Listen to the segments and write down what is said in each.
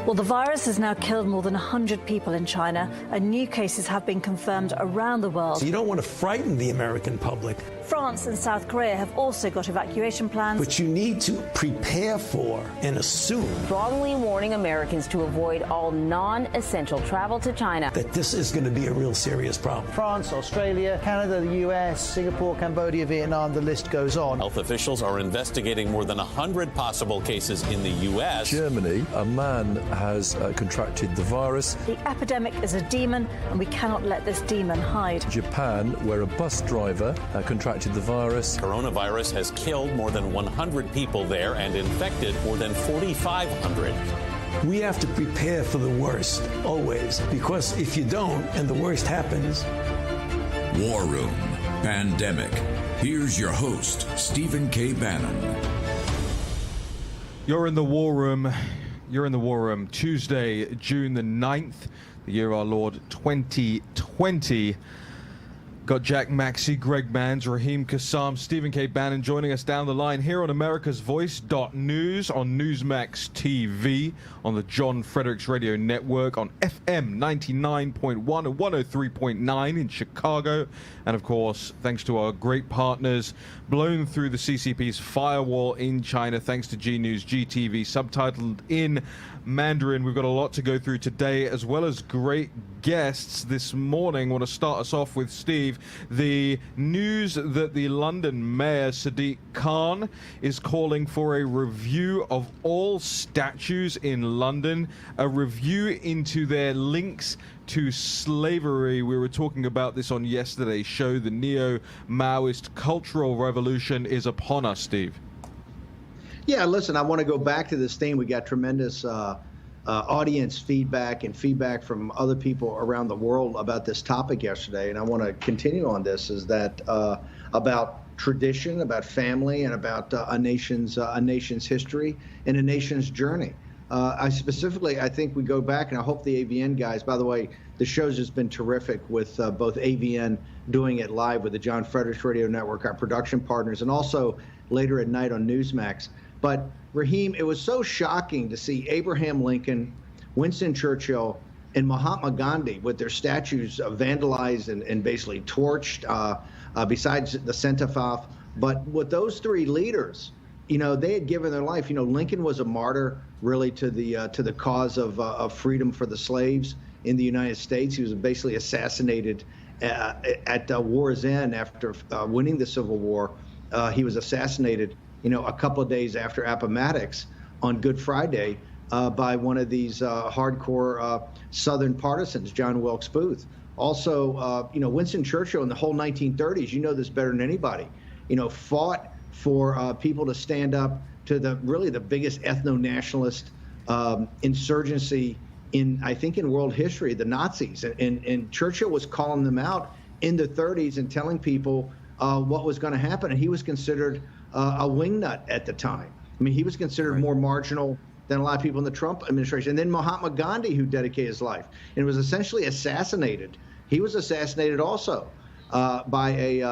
Well, the virus has now killed more than 100 people in China, and new cases have been confirmed around the world. So you don't want to frighten the American public. France and South Korea have also got evacuation plans. But you need to prepare for and assume strongly warning Americans to avoid all non-essential travel to China. That this is going to be a real serious problem. France, Australia, Canada, the US, Singapore, Cambodia, Vietnam, the list goes on. Health officials are investigating more than 100 possible cases in the US. Germany, a man has contracted the virus. The epidemic is a demon, and we cannot let this demon hide. Japan, where a bus driver contracted the virus. Coronavirus has killed more than 100 people there and infected more than 4,500. We have to prepare for the worst, always, because if you don't and the worst happens... War Room Pandemic. Here's your host, Stephen K. Bannon. You're in the War Room. You're in the War Room. Tuesday, June the 9th, the year of our Lord 2020. Got Jack Maxey, Greg Manns, Raheem Kassam, Stephen K. Bannon joining us down the line here on America's Voice.News, on Newsmax TV, on the John Fredericks Radio Network, on FM 99.1 and 103.9 in Chicago, and of course, thanks to our great partners, blown through the CCP's firewall in China, thanks to G News, GTV, subtitled in Mandarin. We've got a lot to go through today, as well as great guests this morning. I want to start us off with Steve. The news that the London Mayor, Sadiq Khan, is calling for a review of all statues in London, a review into their links to slavery. We were talking about this on yesterday's show. The neo-Maoist cultural revolution is upon us, Steve. Yeah, listen, I want to go back to this thing. We got tremendous audience feedback and feedback from other people around the world about this topic yesterday, and I want to continue on this, is that about tradition, about family, and about a nation's history and a nation's journey. I think we go back, and I hope the AVN guys, by the way, the show's just been terrific with both AVN doing it live with the John Fredericks Radio Network, our production partners, and also later at night on Newsmax. But Raheem, it was so shocking to see Abraham Lincoln, Winston Churchill, and Mahatma Gandhi with their statues vandalized and basically torched, besides the sent-off. But with those three leaders, you know, they had given their life. You know, Lincoln was a martyr, really, to the cause of freedom for the slaves in the United States. He was basically assassinated at war's end after winning the Civil War. He was assassinated, you know, a couple of days after Appomattox on Good Friday by one of these hardcore Southern partisans, John Wilkes Booth. Also, you know, Winston Churchill in the whole 1930s, you know this better than anybody, you know, fought for people to stand up to the biggest ethno-nationalist insurgency in world history, the Nazis. And Churchill was calling them out in the 30s and telling people what was going to happen. And he was considered a wingnut at the time. I mean, he was considered more marginal than a lot of people in the Trump administration. And then Mahatma Gandhi, who dedicated his life and was essentially assassinated. He was assassinated also by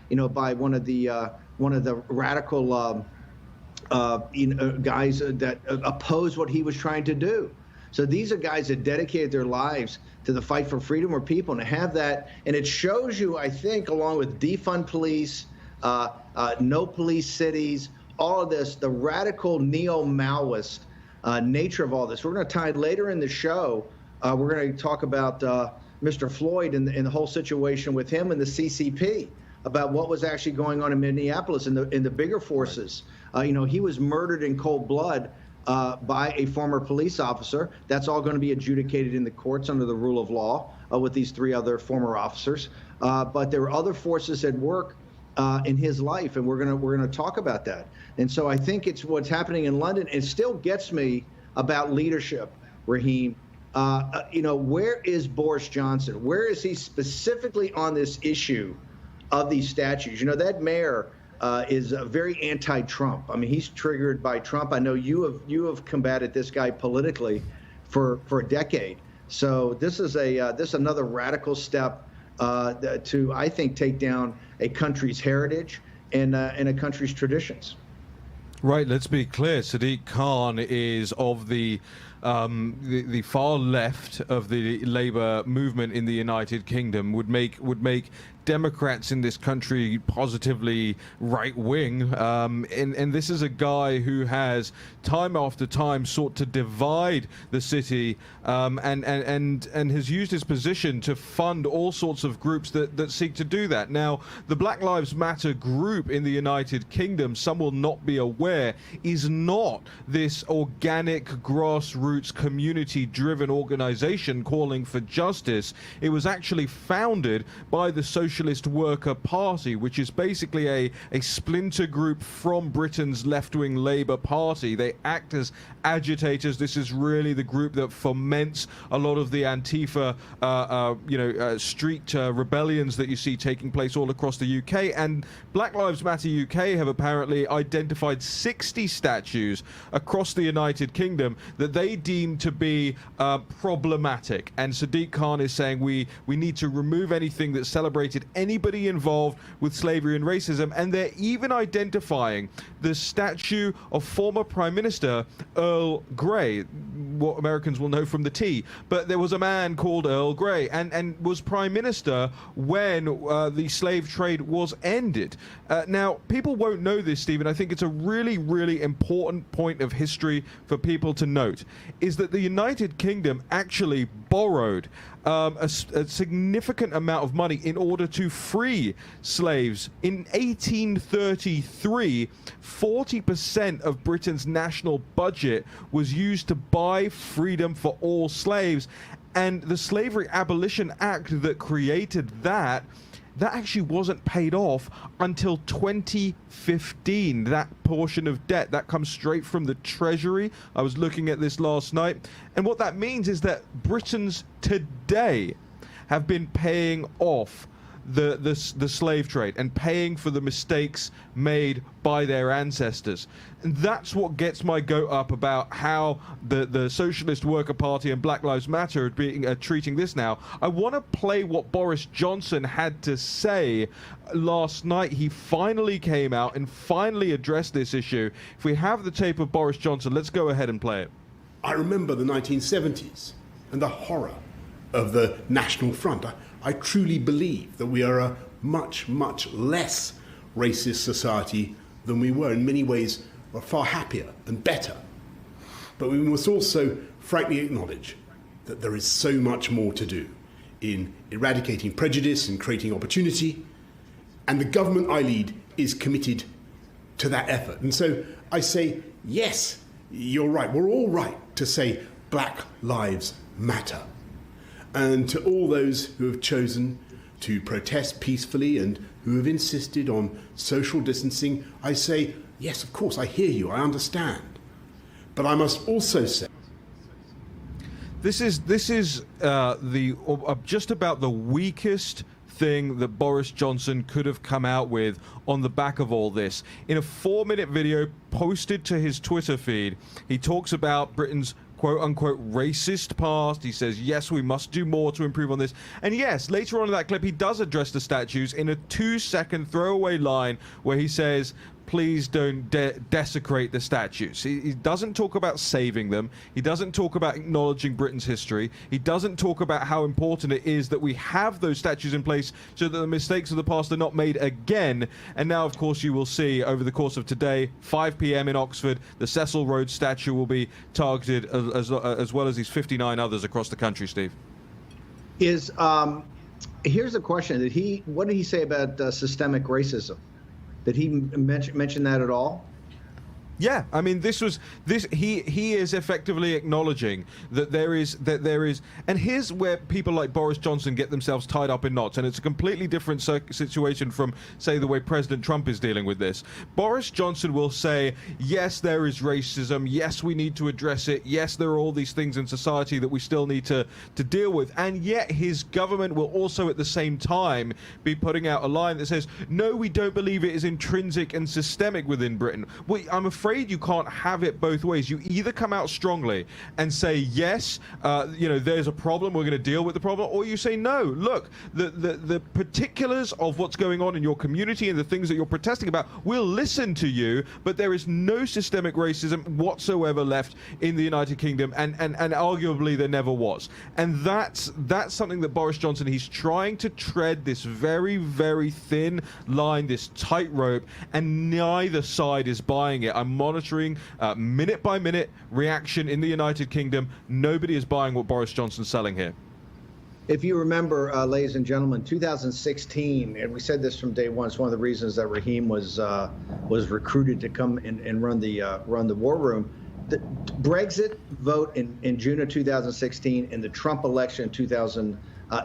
one of the radical guys that opposed what he was trying to do. So these are guys that dedicated their lives to the fight for freedom of people, and to have that, and it shows you, I think, along with defund police, no police cities, all of this, the radical neo-Maoist nature of all this. We're going to tie later in the show. We're going to talk about Mr. Floyd and the whole situation with him and the CCP, about what was actually going on in Minneapolis and in the bigger forces. You know, he was murdered in cold blood by a former police officer. That's all going to be adjudicated in the courts under the rule of law with these three other former officers. But there were other forces at work in his life, and we're gonna talk about that. And so I think it's what's happening in London. It still gets me about leadership, Raheem. You know, where is Boris Johnson? Where is he specifically on this issue of these statues? You know, that mayor is very anti-Trump. I mean, he's triggered by Trump. I know you have combated this guy politically for a decade. So this is another radical step to, I think, take down a country's heritage and a country's traditions. Right, let's be clear. Sadiq Khan is of the the far left of the Labour movement in the United Kingdom would make Democrats in this country positively right-wing, and this is a guy who has time after time sought to divide the city, and has used his position to fund all sorts of groups that seek to do that. Now, the Black Lives Matter group in the United Kingdom, some will not be aware, is not this organic, grassroots, community-driven organization calling for justice. It was actually founded by the Socialist Worker Party, which is basically a splinter group from Britain's left-wing Labour Party. They act as agitators. This is really the group that foments a lot of the Antifa, street rebellions that you see taking place all across the UK. And Black Lives Matter UK have apparently identified 60 statues across the United Kingdom that they deem to be problematic. And Sadiq Khan is saying we need to remove anything that celebrated anybody involved with slavery and racism. And they're even identifying the statue of former Prime Minister Earl Grey, what Americans will know from the tea. But there was a man called Earl Grey and was Prime Minister when the slave trade was ended. Now, people won't know this, Stephen. I think it's a really, really important point of history for people to note, is that the United Kingdom actually borrowed a significant amount of money in order to free slaves. In 1833, 40% of Britain's national budget was used to buy freedom for all slaves. And the Slavery Abolition Act that created that actually wasn't paid off until 2015. That portion of debt, that comes straight from the Treasury. I was looking at this last night. And what that means is that Britons today have been paying off the slave trade and paying for the mistakes made by their ancestors. And that's what gets my goat up about how the Socialist Worker Party and Black Lives Matter are treating this now. I want to play what Boris Johnson had to say last night. He finally came out and finally addressed this issue. If we have the tape of Boris Johnson, let's go ahead and play it. I remember the 1970s and the horror of the National Front. I truly believe that we are a much, much less racist society than we were. In many ways, we're far happier and better. But we must also frankly acknowledge that there is so much more to do in eradicating prejudice and creating opportunity. And the government I lead is committed to that effort. And so I say, yes, you're right. We're all right to say Black Lives Matter. And to all those who have chosen to protest peacefully and who have insisted on social distancing, I say, yes, of course, I hear you, I understand. But I must also say, this is just about the weakest thing that Boris Johnson could have come out with on the back of all this. In a 4-minute video posted to his Twitter feed, he talks about Britain's quote-unquote racist past. He says, yes, we must do more to improve on this. And yes, later on in that clip, he does address the statues in a 2-second throwaway line where he says, please don't desecrate the statues. He doesn't talk about saving them. He doesn't talk about acknowledging Britain's history. He doesn't talk about how important it is that we have those statues in place so that the mistakes of the past are not made again. And now, of course, you will see over the course of today, 5 p.m. in Oxford, the Cecil Rhodes statue will be targeted as well as these 59 others across the country, Steve. Here's a question. What did he say about systemic racism? Did he mention that at all? Yeah, I mean, he is effectively acknowledging that there is, and here's where people like Boris Johnson get themselves tied up in knots, and it's a completely different situation from, say, the way President Trump is dealing with this. Boris Johnson will say, yes, there is racism, yes, we need to address it, yes, there are all these things in society that we still need to deal with, and yet his government will also at the same time be putting out a line that says, no, we don't believe it is intrinsic and systemic within Britain. I'm afraid afraid you can't have it both ways. You either come out strongly and say, yes, there's a problem, we're going to deal with the problem, or you say, no, look, the particulars of what's going on in your community and the things that you're protesting about, we'll listen to you, but there is no systemic racism whatsoever left in the United Kingdom, and arguably there never was. And that's something that Boris Johnson, he's trying to tread this very, very thin line, this tightrope, and neither side is buying it. I'm monitoring minute by minute reaction in the United Kingdom. Nobody is buying what Boris Johnson's selling here. If you remember, ladies and gentlemen, 2016, and we said this from day one, it's one of the reasons that Raheem was recruited to come and run the war room. The Brexit vote in June of 2016 and the Trump election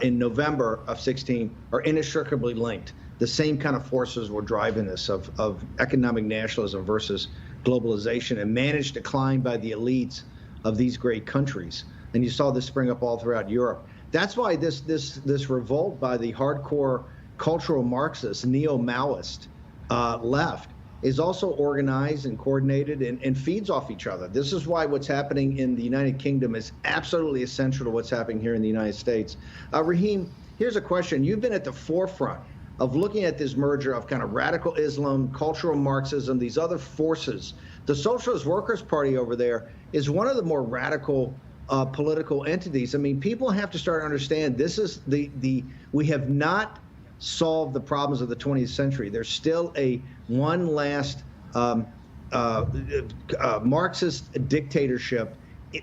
in November of 16 are inextricably linked. The same kind of forces were driving this of economic nationalism versus globalization and managed decline by the elites of these great countries. And you saw this spring up all throughout Europe. That's why this revolt by the hardcore cultural Marxist, neo-Maoist left is also organized and coordinated and feeds off each other. This is why what's happening in the United Kingdom is absolutely essential to what's happening here in the United States. Raheem, here's a question. You've been at the forefront of looking at this merger of kind of radical Islam, cultural Marxism, these other forces. The Socialist Workers' Party over there is one of the more radical political entities. I mean, people have to start to understand this is we have not solved the problems of the 20th century. There's still one last Marxist dictatorship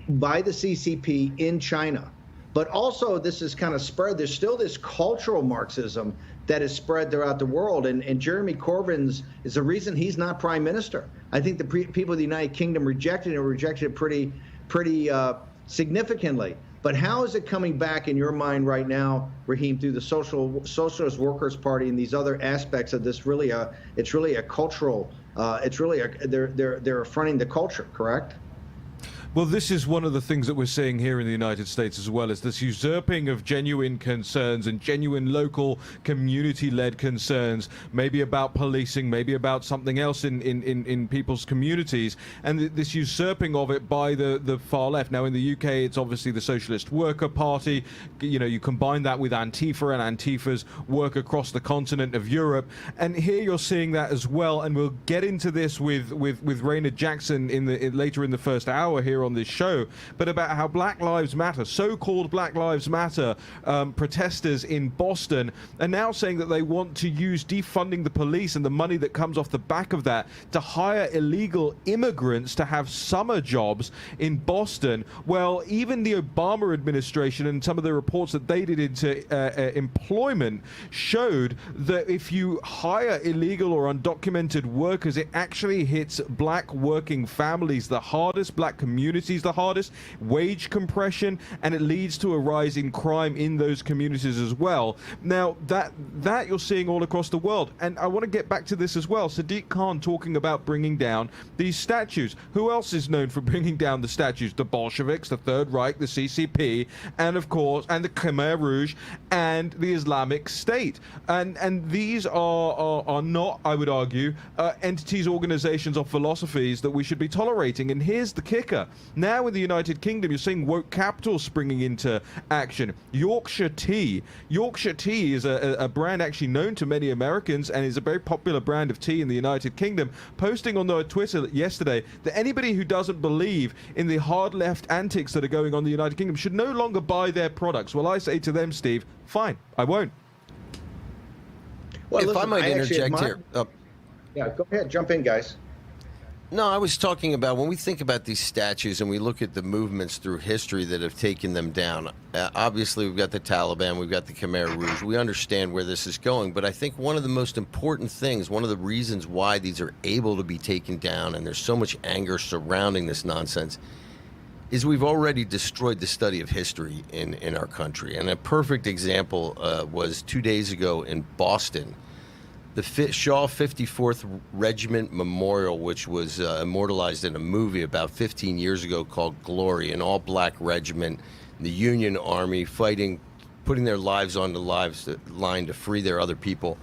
by the CCP in China. But also this is kind of spread. There's still this cultural Marxism that is spread throughout the world. And Jeremy Corbyn's is the reason he's not prime minister. I think the people of the United Kingdom rejected it pretty significantly. But how is it coming back in your mind right now, Raheem, through the Socialist Workers' Party and these other aspects of this? It's really a cultural. They're affronting the culture, correct? Well, this is one of the things that we're seeing here in the United States as well, is this usurping of genuine concerns and genuine local community-led concerns, maybe about policing, maybe about something else in people's communities, and this usurping of it by the far left. Now, in the UK, it's obviously the Socialist Worker Party. You combine that with Antifa and Antifa's work across the continent of Europe, and here you're seeing that as well, and we'll get into this with Raynard Jackson later in the first hour here on this show, but about how Black Lives Matter, so-called Black Lives Matter protesters in Boston are now saying that they want to use defunding the police and the money that comes off the back of that to hire illegal immigrants to have summer jobs in Boston. Well, even the Obama administration and some of the reports that they did into employment showed that if you hire illegal or undocumented workers, it actually hits black working families the hardest, black communities the hardest, wage compression, and it leads to a rise in crime in those communities as well. Now, that you're seeing all across the world. And I want to get back to this as well. Sadiq Khan talking about bringing down these statues. Who else is known for bringing down the statues? The Bolsheviks, the Third Reich, the CCP, and of course, and the Khmer Rouge, and the Islamic State. And these are not, I would argue, entities, organizations, or philosophies that we should be tolerating. And here's the kicker. Now in the United Kingdom, you're seeing woke capital springing into action. Yorkshire Tea. Yorkshire Tea is a brand actually known to many Americans and is a very popular brand of tea in the United Kingdom, posting on their Twitter yesterday that anybody who doesn't believe in the hard left antics that are going on in the United Kingdom should no longer buy their products. Well, I say to them, Steve, fine, I won't. Well, if listen, I might interject here. Yeah, go ahead. Jump in, guys. No, I was talking about when we think about these statues and we look at the movements through history that have taken them down. Obviously, we've got the Taliban, we've got the Khmer Rouge. We understand where this is going. But I think one of the most important things, one of the reasons why these are able to be taken down and there's so much anger surrounding this nonsense is we've already destroyed the study of history in our country. And a perfect example was 2 days ago in Boston. The Shaw 54th Regiment Memorial, which was immortalized in a movie about 15 years ago called Glory, an all-black regiment, the Union Army fighting, putting their lives on the line to free their other people,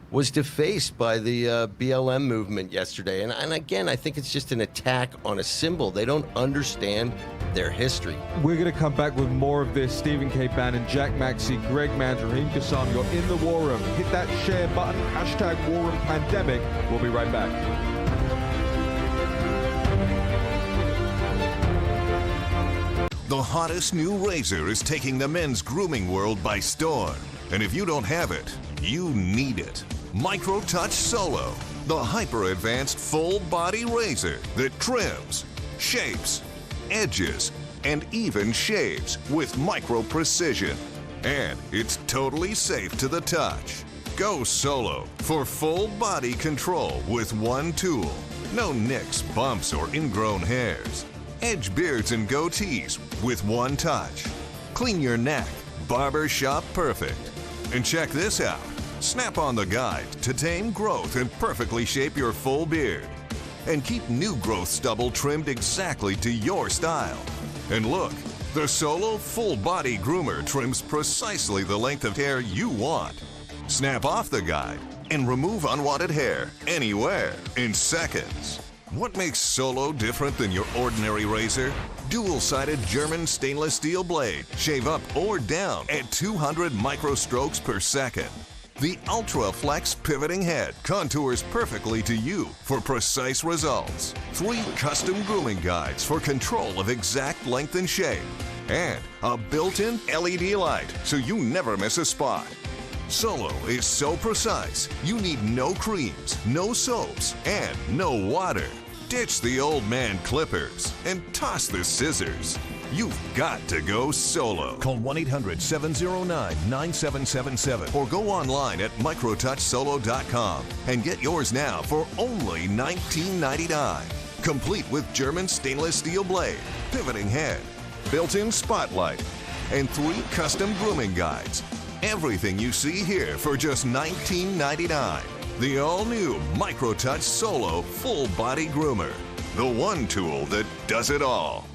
was defaced by the BLM movement yesterday. And again, I think it's just an attack on a symbol. They don't understand their history. We're going to come back with more of this. Stephen K. Bannon, Jack Maxey, Greg Manns, Raheem Kassam, you're in the War Room. Hit that share button, hashtag War Room Pandemic. We'll be right back. The hottest new razor is taking the men's grooming world by storm. And if you don't have it, you need it. MicroTouch Solo, the hyper-advanced full-body razor that trims, shapes, edges, and even shaves with micro-precision. And it's totally safe to the touch. Go solo for full-body control with one tool. No nicks, bumps, or ingrown hairs. Edge beards and goatees with one touch. Clean your neck, barber shop perfect. And check this out. Snap on the guide to tame growth and perfectly shape your full beard. And keep new growth stubble trimmed exactly to your style. And look, the Solo Full Body Groomer trims precisely the length of hair you want. Snap off the guide and remove unwanted hair anywhere in seconds. What makes Solo different than your ordinary razor? Dual-sided German stainless steel blade. Shave up or down at 200 microstrokes per second. The Ultra Flex pivoting head contours perfectly to you for precise results. 3 custom grooming guides for control of exact length and shape. And a built-in LED light so you never miss a spot. Solo is so precise, you need no creams, no soaps, and no water. Ditch the old man clippers and toss the scissors. You've got to go solo. Call 1-800-709-9777 or go online at microtouchsolo.com and get yours now for only $19.99. Complete with German stainless steel blade, pivoting head, built-in spotlight, and 3 custom grooming guides. Everything you see here for just $19.99. The all-new MicroTouch Solo Full Body Groomer. The one tool that does it all.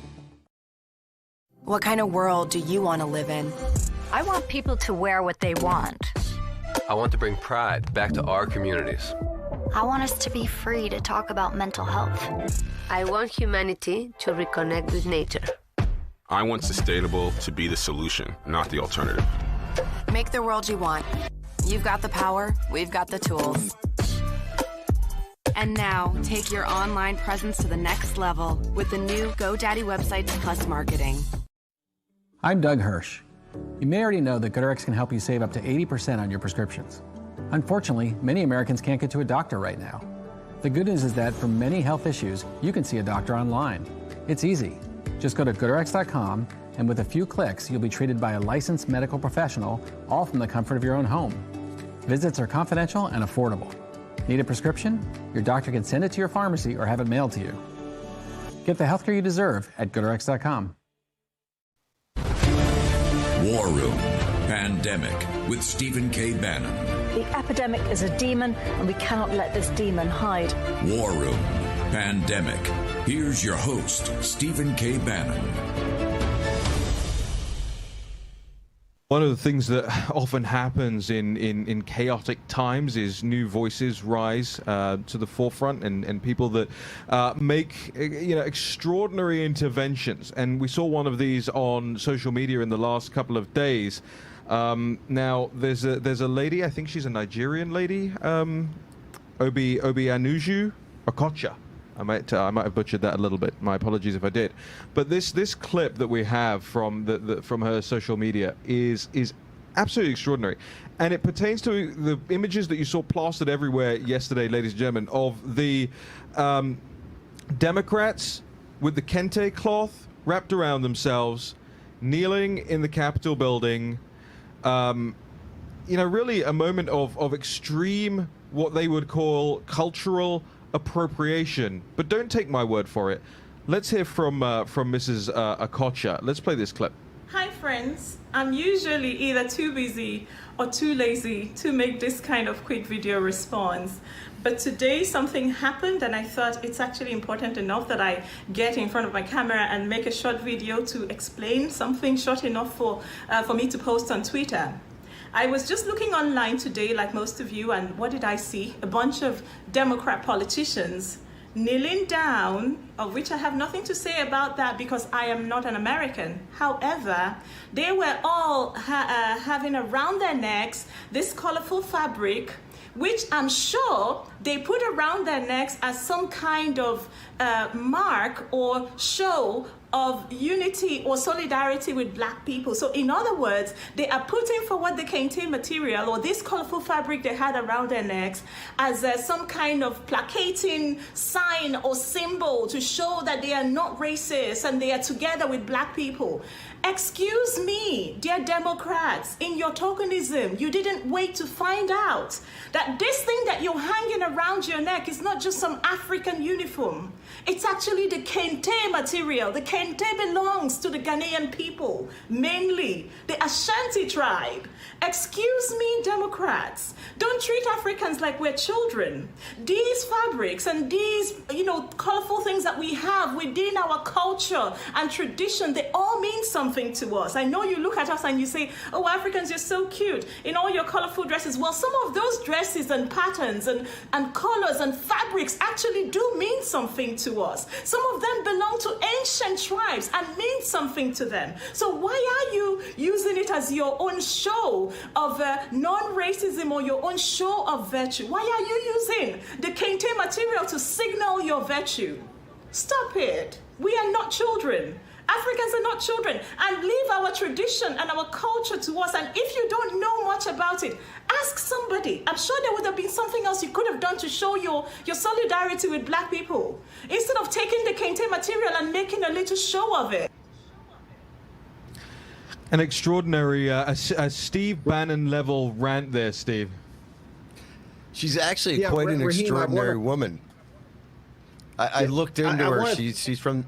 What kind of world do you want to live in? I want people to wear what they want. I want to bring pride back to our communities. I want us to be free to talk about mental health. I want humanity to reconnect with nature. I want sustainable to be the solution, not the alternative. Make the world you want. You've got the power, we've got the tools. And now, take your online presence to the next level with the new GoDaddy Websites Plus marketing. I'm Doug Hirsch. You may already know that GoodRx can help you save up to 80% on your prescriptions. Unfortunately, many Americans can't get to a doctor right now. The good news is that for many health issues, you can see a doctor online. It's easy. Just go to GoodRx.com, and with a few clicks, you'll be treated by a licensed medical professional, all from the comfort of your own home. Visits are confidential and affordable. Need a prescription? Your doctor can send it to your pharmacy or have it mailed to you. Get the healthcare you deserve at GoodRx.com. War Room Pandemic with Stephen K. Bannon. The epidemic is a demon, and we cannot let this demon hide. War Room Pandemic. Here's your host, Stephen K. Bannon. One of the things that often happens in chaotic times is new voices rise to the forefront, and people that make extraordinary interventions. And we saw one of these on social media in the last couple of days. Now there's a lady, I think she's a Nigerian lady, Obianuju Okocha. I might have butchered that a little bit. My apologies if I did. But this clip that we have from from her social media is absolutely extraordinary, and it pertains to the images that you saw plastered everywhere yesterday, ladies and gentlemen, of the Democrats with the kente cloth wrapped around themselves, kneeling in the Capitol building. Really a moment of extreme, what they would call cultural appropriation. But don't take my word for it. Let's hear from Mrs. Okocha. Let's play this clip. Hi friends, I'm usually either too busy or too lazy to make this kind of quick video response. But today something happened, and I thought it's actually important enough that I get in front of my camera and make a short video to explain something short enough for me to post on Twitter. I was just looking online today, like most of you, and what did I see? A bunch of Democrat politicians kneeling down, of which I have nothing to say about that because I am not an American. However, they were all having around their necks this colorful fabric, which I'm sure they put around their necks as some kind of mark or show of unity or solidarity with black people. So in other words, they are putting forward the kente material or this colorful fabric they had around their necks as some kind of placating sign or symbol to show that they are not racist and they are together with black people. Excuse me, dear Democrats, in your tokenism, you didn't wait to find out that this thing that you're hanging around your neck is not just some African uniform. It's actually the kente material. The kente belongs to the Ghanaian people, mainly the Ashanti tribe. Excuse me, Democrats, don't treat Africans like we're children. These fabrics and these, colorful things that we have within our culture and tradition, they all mean something to us. I know you look at us and you say, oh, Africans, you're so cute in all your colorful dresses. Well, some of those dresses and patterns and colors and fabrics actually do mean something to us. Some of them belong to ancient tribes and mean something to them. So why are you using it as your own show of non-racism or your own show of virtue? Why are you using the kente material to signal your virtue? Stop it. We are not children. Africans are not children, and leave our tradition and our culture to us. And if you don't know much about it, ask somebody. I'm sure there would have been something else you could have done to show your solidarity with black people, instead of taking the kente material and making a little show of it. An extraordinary, a Steve Bannon level rant there, Steve. She's actually quite an extraordinary woman. I looked into her. She's from.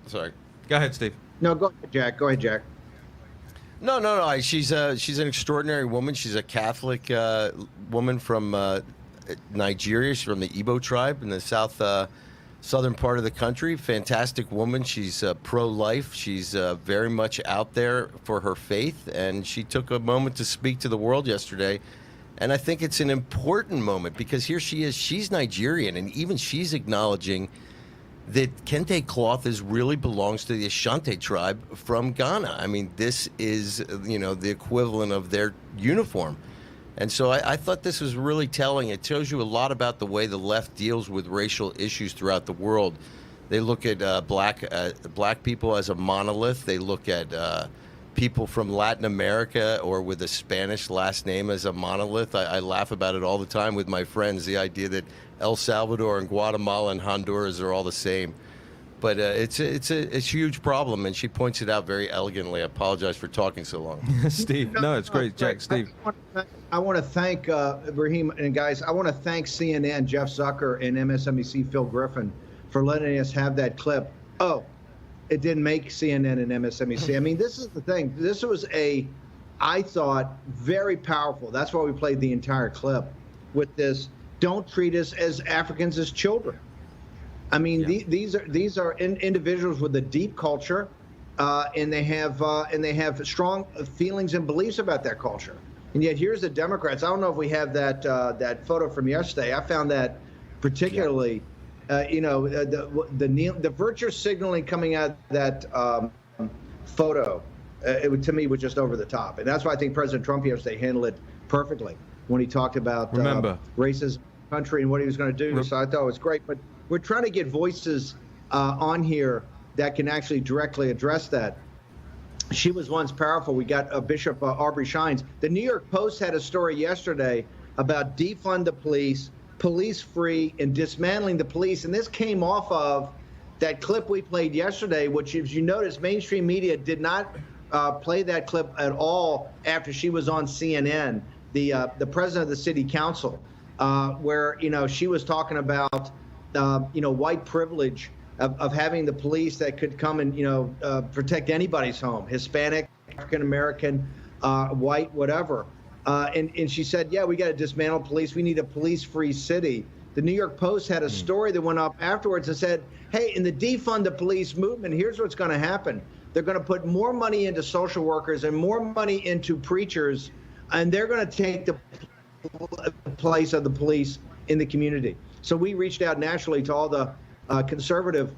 Sorry. Go ahead, Steve. No, go ahead, Jack. Go ahead, Jack. No. She's an extraordinary woman. She's a Catholic woman from Nigeria. She's from the Igbo tribe in the southern part of the country. Fantastic woman. She's pro-life. She's very much out there for her faith, and she took a moment to speak to the world yesterday. And I think it's an important moment because here she is. She's Nigerian, and even she's acknowledging that kente cloth really belongs to the Ashanti tribe from Ghana. I mean, this is, the equivalent of their uniform. And so I thought this was really telling. It tells you a lot about the way the left deals with racial issues throughout the world. They look at black people as a monolith. They look at people from Latin America or with a Spanish last name as a monolith. I laugh about it all the time with my friends, the idea that El Salvador and Guatemala and Honduras are all the same. But it's a huge problem, and she points it out very elegantly. I apologize for talking so long. Steve, no, it's great. Jack, Steve. I want to thank Raheem and guys. I want to thank CNN, Jeff Zucker, and MSNBC, Phil Griffin, for letting us have that clip. Oh, it didn't make CNN and MSNBC. I mean, this is the thing. This was I thought, very powerful. That's why we played the entire clip with this. Don't treat us as Africans as children. I mean, these are individuals with a deep culture, and they have strong feelings and beliefs about that culture. And yet, here's the Democrats. I don't know if we have that photo from yesterday. I found that particularly, the virtue signaling coming out of that photo, to me was just over the top. And that's why I think President Trump yesterday handled it perfectly when he talked about racism, country, and what he was going to do. So I thought it was great. But we're trying to get voices on here that can actually directly address that. She was once powerful. We got Bishop Aubrey Shines. The New York Post had a story yesterday about defund the police, police free, and dismantling the police. And this came off of that clip we played yesterday, which, as you notice, mainstream media did not play that clip at all after she was on CNN, the president of the city council, where, she was talking about, white privilege of having the police that could come and, protect anybody's home, Hispanic, African-American, white, whatever. And she said, yeah, we got to dismantle police. We need a police-free city. The New York Post had a story that went up afterwards and said, hey, in the defund the police movement, here's what's going to happen. They're going to put more money into social workers and more money into preachers and they're going to take the place of the police in the community. So we reached out nationally to all the conservative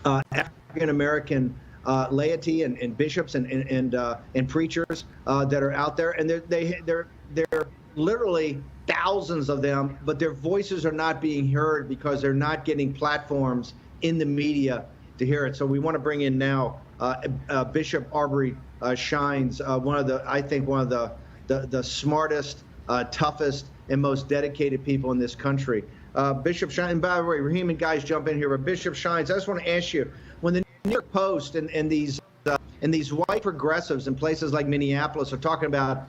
African American laity and bishops and preachers that are out there, and they're literally thousands of them, but their voices are not being heard because they're not getting platforms in the media to hear it. So we want to bring in now Bishop Aubrey Shines, I think one of the smartest, toughest, and most dedicated people in this country. Bishop Shines, and by the way, Raheem and guys jump in here, but Bishop Shines, I just want to ask you, when the New York Post and these white progressives in places like Minneapolis are talking about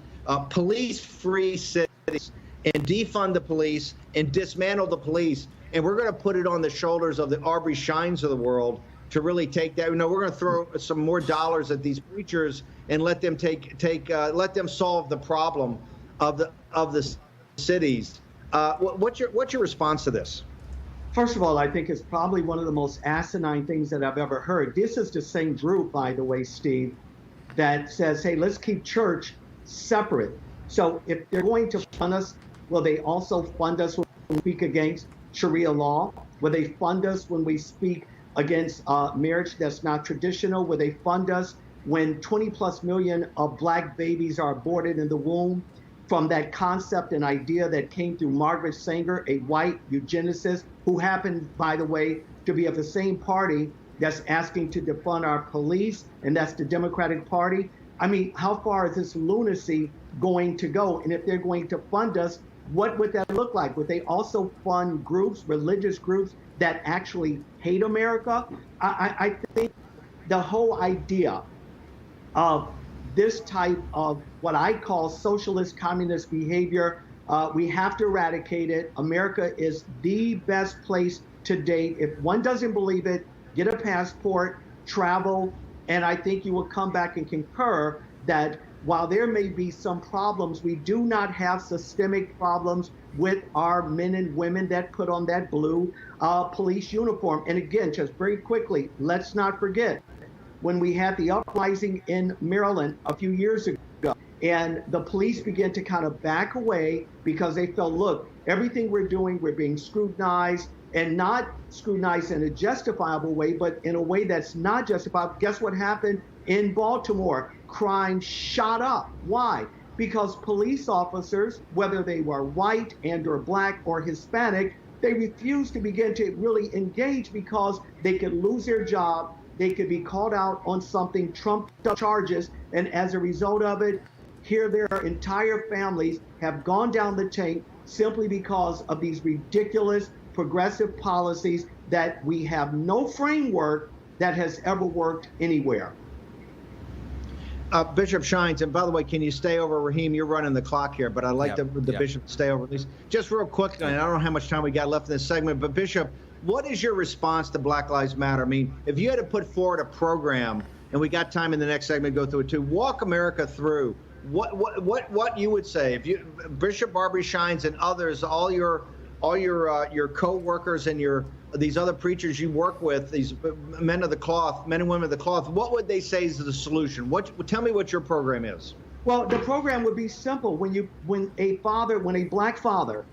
police-free cities and defund the police and dismantle the police, and we're going to put it on the shoulders of the Aubrey Shines of the world to really take that. We're going to throw some more dollars at these preachers and let them let them solve the problem of the cities. What's your response to this? First of all, I think it's probably one of the most asinine things that I've ever heard. This is the same group, by the way, Steve, that says, hey, let's keep church separate. So if they're going to fund us, will they also fund us when we speak against Sharia law? Will they fund us when we speak against marriage that's not traditional? Will they fund us when 20+ million of black babies are aborted in the womb from that concept and idea that came through Margaret Sanger, a white eugenicist, who happened, by the way, to be of the same party that's asking to defund our police, and that's the Democratic Party? I mean, how far is this lunacy going to go? And if they're going to fund us, what would that look like? Would they also fund groups, religious groups, that actually hate America? I think the whole idea of this type of what I call socialist communist behavior, we have to eradicate it. America is the best place to date. If one doesn't believe it, get a passport, travel, and I think you will come back and concur that while there may be some problems, we do not have systemic problems with our men and women that put on that blue police uniform. And again, just very quickly, let's not forget, when we had the uprising in Maryland a few years ago, and the police began to kind of back away because they felt, look, everything we're doing, we're being scrutinized, and not scrutinized in a justifiable way, but in a way that's not justifiable. Guess what happened in Baltimore? Crime shot up. Why? Because police officers, whether they were white and or black or Hispanic, they refused to begin to really engage because they could lose their job, they could be called out on something, trumped up charges, and as a result of it, here their entire families have gone down the tank simply because of these ridiculous progressive policies that we have no framework that has ever worked anywhere. Bishop Shines, and by the way, can you stay over, Raheem? You're running the clock here, but I'd like the Bishop to stay over at least. Just real quick, and I don't know how much time we got left in this segment, but Bishop, what is your response to Black Lives Matter? I mean, if you had to put forward a program, and we got time in the next segment to go through it too, walk America through what you would say if you, Bishop Aubrey Shines and others, all your co-workers and these other preachers you work with, these men of the cloth, men and women of the cloth, what would they say is the solution? Tell me what your program is. Well, the program would be simple. When a black father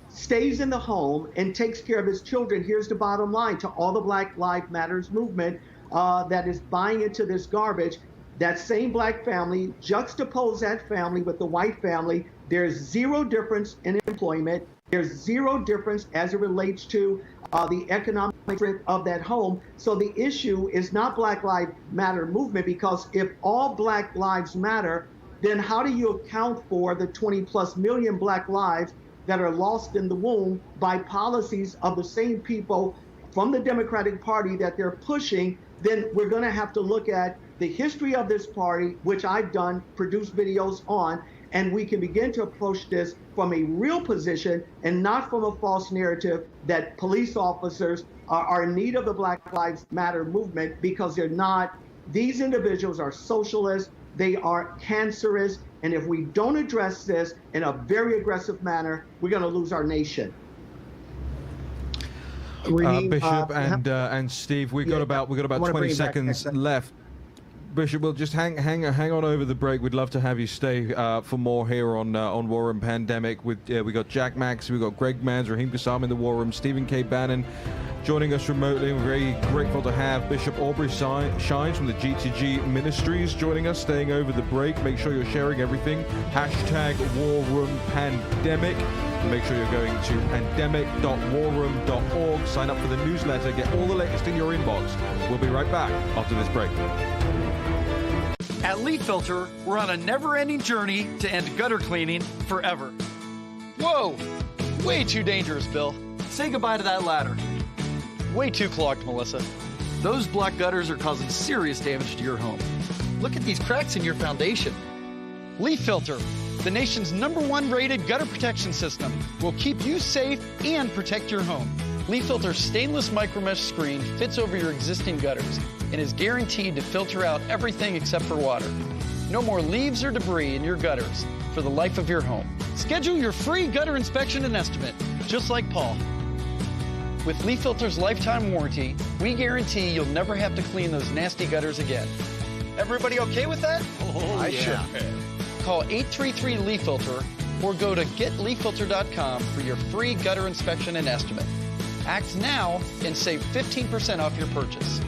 stays in the home and takes care of his children, here's the bottom line to all the Black Lives Matters movement that is buying into this garbage. That same black family, juxtapose that family with the white family. There's zero difference in employment. There's zero difference as it relates to the economic strength of that home. So the issue is not Black Lives Matter movement, because if all Black lives matter, then how do you account for the 20+ million Black lives that are lost in the womb by policies of the same people from the Democratic Party that they're pushing? Then we're going to have to look at the history of this party, which I've done, produced videos on, and we can begin to approach this from a real position and not from a false narrative that police officers are in need of the Black Lives Matter movement, because they're not. These individuals are socialists, they are cancerous, and if we don't address this in a very aggressive manner, we're going to lose our nation. Bishop and Steve, we've got about 20 seconds left. Bishop, we'll just hang on over the break. We'd love to have you stay for more here on War Room Pandemic. We got Jack Max, we got Greg Manns, Raheem Kassam in the War Room, Stephen K. Bannon joining us remotely. We're very grateful to have Bishop Aubrey Shines from the G2G Ministries joining us, staying over the break. Make sure you're sharing everything. Hashtag War Room Pandemic. Make sure you're going to pandemic.warroom.org. Sign up for the newsletter. Get all the latest in your inbox. We'll be right back after this break. At Leaf Filter, we're on a never-ending journey to end gutter cleaning forever. Whoa! Way too dangerous, Bill. Say goodbye to that ladder. Way too clogged, Melissa. Those black gutters are causing serious damage to your home. Look at these cracks in your foundation. Leaf Filter, the nation's #1 rated gutter protection system, will keep you safe and protect your home. Leaf Filter's stainless micromesh screen fits over your existing gutters and is guaranteed to filter out everything except for water. No more leaves or debris in your gutters for the life of your home. Schedule your free gutter inspection and estimate, just like Paul. With Leaf Filter's lifetime warranty, we guarantee you'll never have to clean those nasty gutters again. Everybody okay with that? I sure am. Call 833 Leaf Filter or go to getleaffilter.com for your free gutter inspection and estimate. Act now and save 15% off your purchase.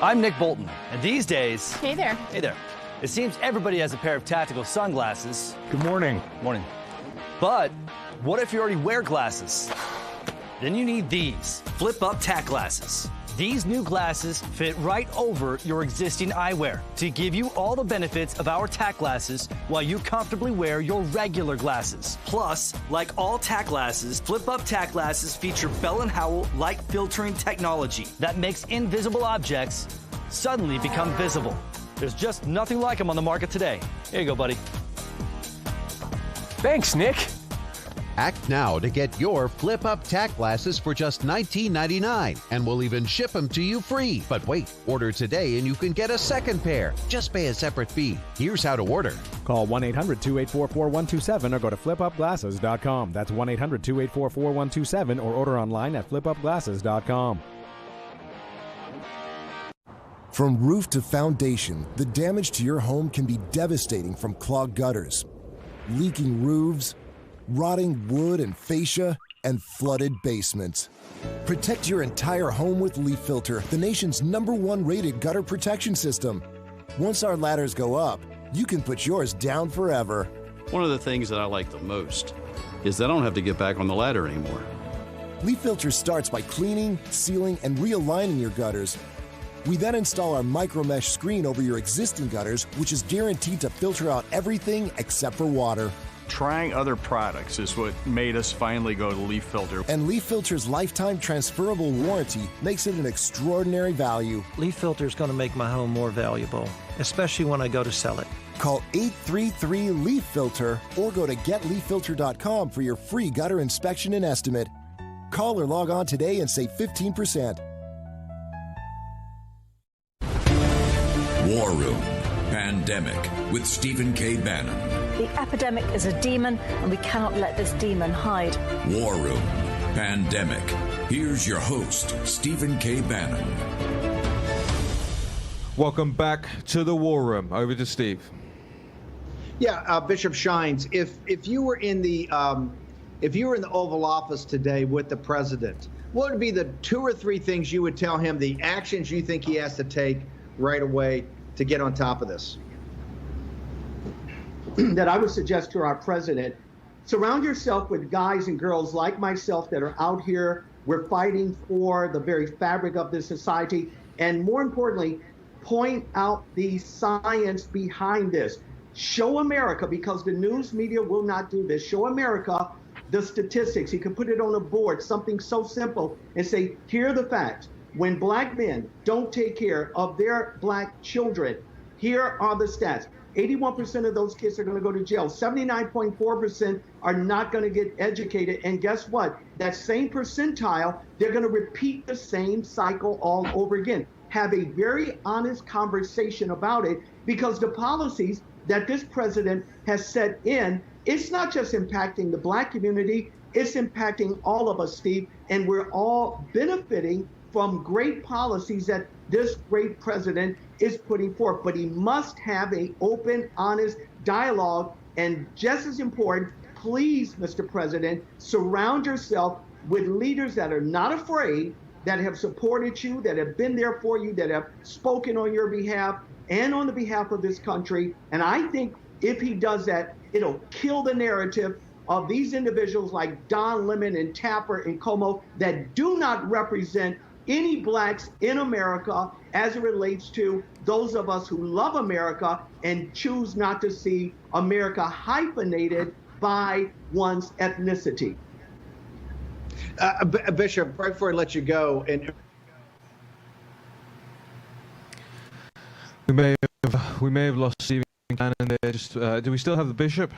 I'm Nick Bolton, and these days... Hey there. Hey there. It seems everybody has a pair of tactical sunglasses. Good morning. Morning. But what if you already wear glasses? Then you need these flip-up tack glasses. These new glasses fit right over your existing eyewear to give you all the benefits of our tack glasses while you comfortably wear your regular glasses. Plus, like all tack glasses, flip-up tack glasses feature Bell & Howell light filtering technology that makes invisible objects suddenly become visible. There's just nothing like them on the market today. Here you go, buddy. Thanks, Nick. Act now to get your flip-up tack glasses for just $19.99, and we'll even ship them to you free. But wait, order today and you can get a second pair. Just pay a separate fee. Here's how to order. Call 1-800-284-4127 or go to flipupglasses.com. That's 1-800-284-4127 or order online at flipupglasses.com. From roof to foundation, the damage to your home can be devastating, from clogged gutters, leaking roofs, rotting wood and fascia, and flooded basements. Protect your entire home with Leaf Filter, the nation's #1 rated gutter protection system. Once our ladders go up, you can put yours down forever. One of the things that I like the most is that I don't have to get back on the ladder anymore. Leaf Filter starts by cleaning, sealing, and realigning your gutters. We then install our micromesh screen over your existing gutters, which is guaranteed to filter out everything except for water. Trying other products is what made us finally go to Leaf Filter. And Leaf Filter's lifetime transferable warranty makes it an extraordinary value. Leaf Filter is going to make my home more valuable, especially when I go to sell it. Call 833-LEAF-FILTER or go to getleaffilter.com for your free gutter inspection and estimate. Call or log on today and save 15%. War Room Pandemic with Stephen K. Bannon. The epidemic is a demon, and we cannot let this demon hide. War Room Pandemic. Here's your host, Stephen K. Bannon. Welcome back to the War Room. Over to Steve. Yeah, Bishop Shines, if you were in the Oval Office today with the president, what would be the 2 or 3 things you would tell him, the actions you think he has to take right away to get on top of this? That I would suggest to our president: surround yourself with guys and girls like myself that are out here. We're fighting for the very fabric of this society. And more importantly, point out the science behind this. Show America, because the news media will not do this. Show America the statistics. He can put it on a board, something so simple, and say, here are the facts. When black men don't take care of their black children, here are the stats. 81% of those kids are going to go to jail. 79.4% are not going to get educated. And guess what? That same percentile, they're going to repeat the same cycle all over again. Have a very honest conversation about it, because the policies that this president has set in, it's not just impacting the black community, it's impacting all of us, Steve, and we're all benefiting from great policies that this great president is putting forth. But he must have an open, honest dialogue. And just as important, please, Mr. President, surround yourself with leaders that are not afraid, that have supported you, that have been there for you, that have spoken on your behalf and on the behalf of this country. And I think if he does that, it'll kill the narrative of these individuals like Don Lemon and Tapper and Como that do not represent any blacks in America as it relates to those of us who love America and choose not to see America hyphenated by one's ethnicity. Bishop, right before I let you go, and we may have lost Stephen Cannon there. Just do we still have the bishop?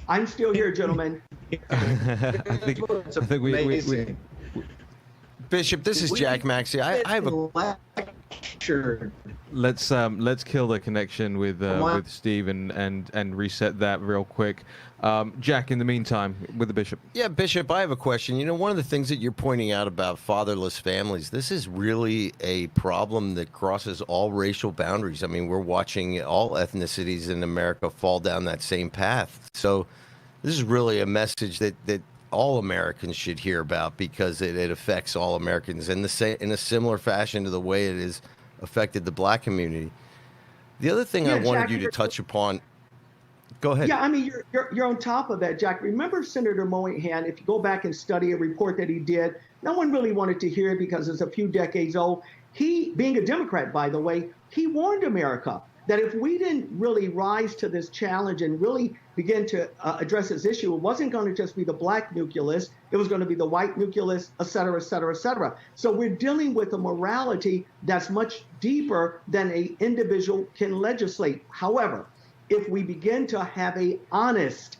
I'm still here, gentlemen. I think we Bishop, this is Jack Maxey. I have a sure. Let's kill the connection with Steve and reset that real quick. Jack, in the meantime, with the bishop. Yeah, Bishop, I have a question. You know, one of the things that you're pointing out about fatherless families, this is really a problem that crosses all racial boundaries. I mean, we're watching all ethnicities in America fall down that same path. So this is really a message that all Americans should hear about, because it affects all Americans in a similar fashion to the way it has affected the black community. The other thing I wanted you to touch upon. Go ahead. Yeah, I mean, you're on top of that, Jack. Remember Senator Moynihan, if you go back and study a report that he did, no one really wanted to hear it because it's a few decades old. He, being a Democrat, by the way, he warned America that if we didn't really rise to this challenge and really begin to address this issue, it wasn't going to just be the black nucleus, it was going to be the white nucleus, et cetera, et cetera, et cetera. So we're dealing with a morality that's much deeper than an individual can legislate. However, if we begin to have an honest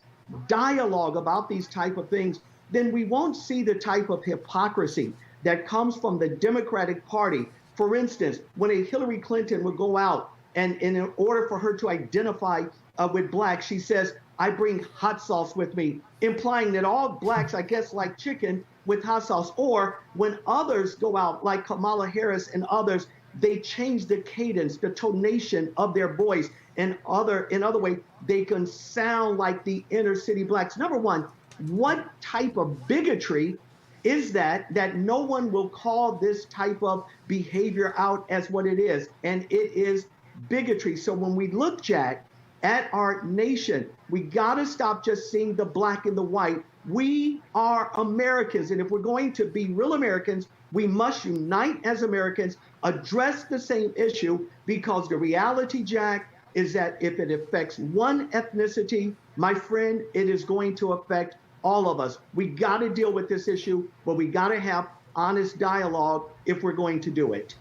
dialogue about these type of things, then we won't see the type of hypocrisy that comes from the Democratic Party. For instance, when a Hillary Clinton would go out and in order for her to identify with blacks, she says, I bring hot sauce with me, implying that all blacks, I guess, like chicken with hot sauce. Or when others go out, like Kamala Harris and others, they change the cadence, the tonation of their voice. In other way, they can sound like the inner city blacks. Number one, what type of bigotry is that no one will call this type of behavior out as what it is? And it is bigotry. So when we look, Jack, at our nation, we got to stop just seeing the black and the white. We are Americans. And if we're going to be real Americans, we must unite as Americans, address the same issue, because the reality, Jack, is that if it affects one ethnicity, my friend, it is going to affect all of us. We got to deal with this issue, but we got to have honest dialogue if we're going to do it.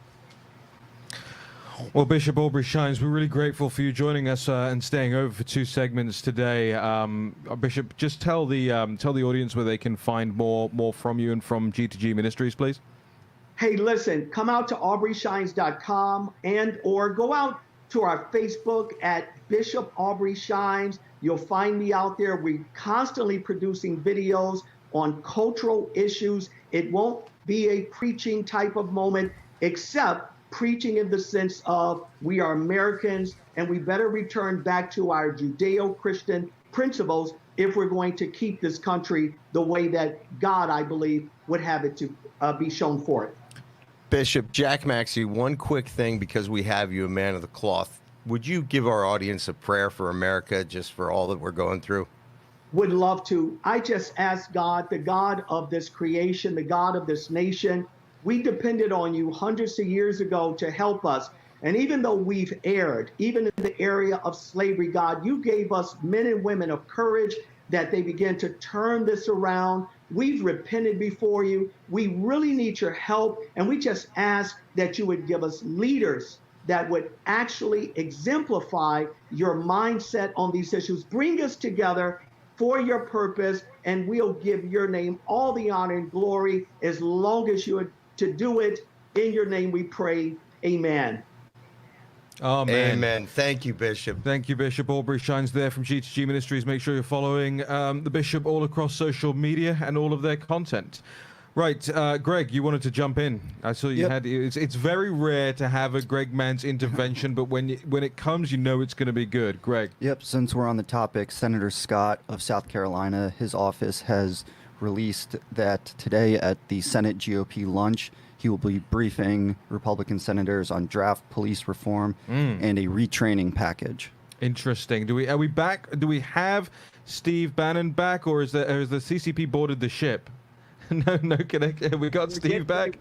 Well, Bishop Aubrey-Shines, we're really grateful for you joining us and staying over for 2 segments today. Bishop, just tell the audience where they can find more from you and from G2G Ministries, please. Hey, listen, come out to aubreyshines.com and or go out to our Facebook at Bishop Aubrey Shines. You'll find me out there. We're constantly producing videos on cultural issues. It won't be a preaching type of moment, except preaching in the sense of we are Americans and we better return back to our Judeo-Christian principles if we're going to keep this country the way that God, I believe, would have it to be shown for it. Bishop Jack Maxey, one quick thing, because we have you, a man of the cloth. Would you give our audience a prayer for America, just for all that we're going through? Would love to. I just ask God, the God of this creation, the God of this nation, we depended on you hundreds of years ago to help us. And even though we've erred, even in the area of slavery, God, you gave us men and women of courage that they began to turn this around. We've repented before you. We really need your help. And we just ask that you would give us leaders that would actually exemplify your mindset on these issues. Bring us together for your purpose, and we'll give your name all the honor and glory as long as you are to do it. In your name we pray. Amen. Amen. Amen. Thank you, Bishop. Thank you, Bishop Aubrey-Shines there from G2G Ministries. Make sure you're following the Bishop all across social media and all of their content. Right, Greg, you wanted to jump in. I saw you had. It's very rare to have a Greg Mans intervention, but when it comes, you know it's going to be good. Greg. Yep. Since we're on the topic, Senator Scott of South Carolina, his office has released that today at the Senate GOP lunch, he will be briefing Republican senators on draft police reform and a retraining package. Interesting. Are we back? Do we have Steve Bannon back, or has the CCP boarded the ship? No connection. We got Steve back.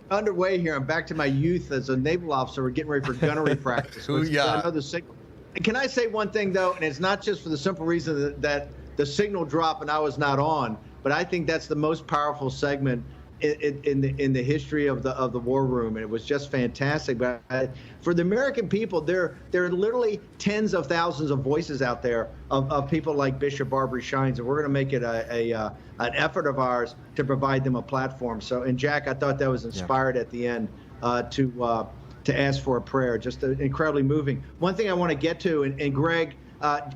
Underway here. I'm back to my youth as a naval officer. We're getting ready for gunnery practice. Another signal. Can I say one thing though? And it's not just for the simple reason that the signal dropped and I was not on, but I think that's the most powerful segment in the history of the war room, and it was just fantastic. But for the American people, there are literally tens of thousands of voices out there of people like Bishop Aubrey Shines, and we're going to make it an effort of ours to provide them a platform. So, and Jack, I thought that was inspired at the end to ask for a prayer. Just incredibly moving. One thing I want to get to, and Greg,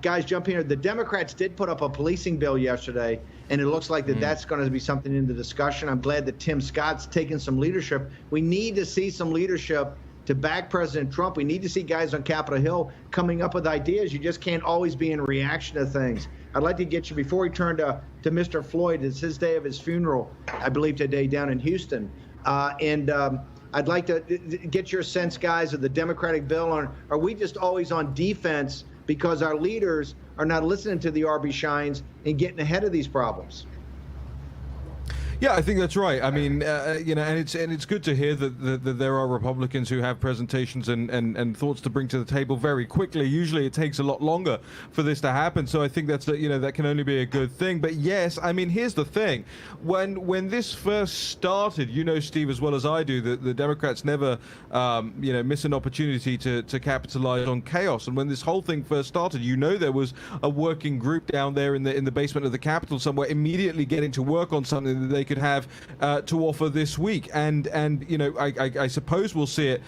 guys, jump in here. The Democrats did put up a policing bill yesterday, and it looks like that's going to be something in the discussion. I'm glad that Tim Scott's taken some leadership. We need to see some leadership to back President Trump. We need to see guys on Capitol Hill coming up with ideas. You just can't always be in reaction to things. I'd like to get you, before we turn to Mr. Floyd, it's his day of his funeral, I believe today down in Houston. I'd like to get your sense, guys, of the Democratic bill. Are we just always on defense because our leaders are not listening to the Aubrey Shines and getting ahead of these problems? Yeah, I think that's right. I mean, and it's good to hear that there are Republicans who have presentations and thoughts to bring to the table very quickly. Usually, it takes a lot longer for this to happen. So I think that can only be a good thing. But yes, I mean, here's the thing: when this first started, Steve, as well as I do, that the Democrats never miss an opportunity to capitalize on chaos. And when this whole thing first started, there was a working group down there in the basement of the Capitol somewhere, immediately getting to work on something that they could have to offer this week, and I suppose we'll see it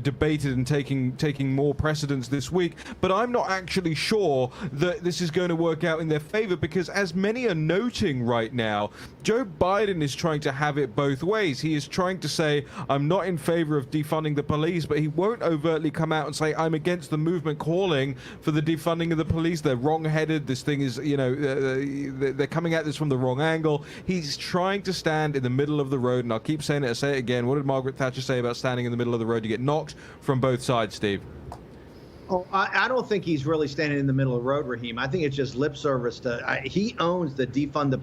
debated and taking more precedence this week, but I'm not actually sure that this is going to work out in their favor, because as many are noting right now, Joe Biden is trying to have it both ways. He is trying to say, I'm not in favor of defunding the police, but he won't overtly come out and say, I'm against the movement calling for the defunding of the police. They're wrong-headed. This thing is, they're coming at this from the wrong angle. He's trying to stand in the middle of the road, and I'll keep saying it, I'll say it again. What did Margaret Thatcher say about standing in the middle of the road? You get knocked from both sides, Steve. Oh, I don't think he's really standing in the middle of the road, Raheem. I think it's just lip service. He owns the defund the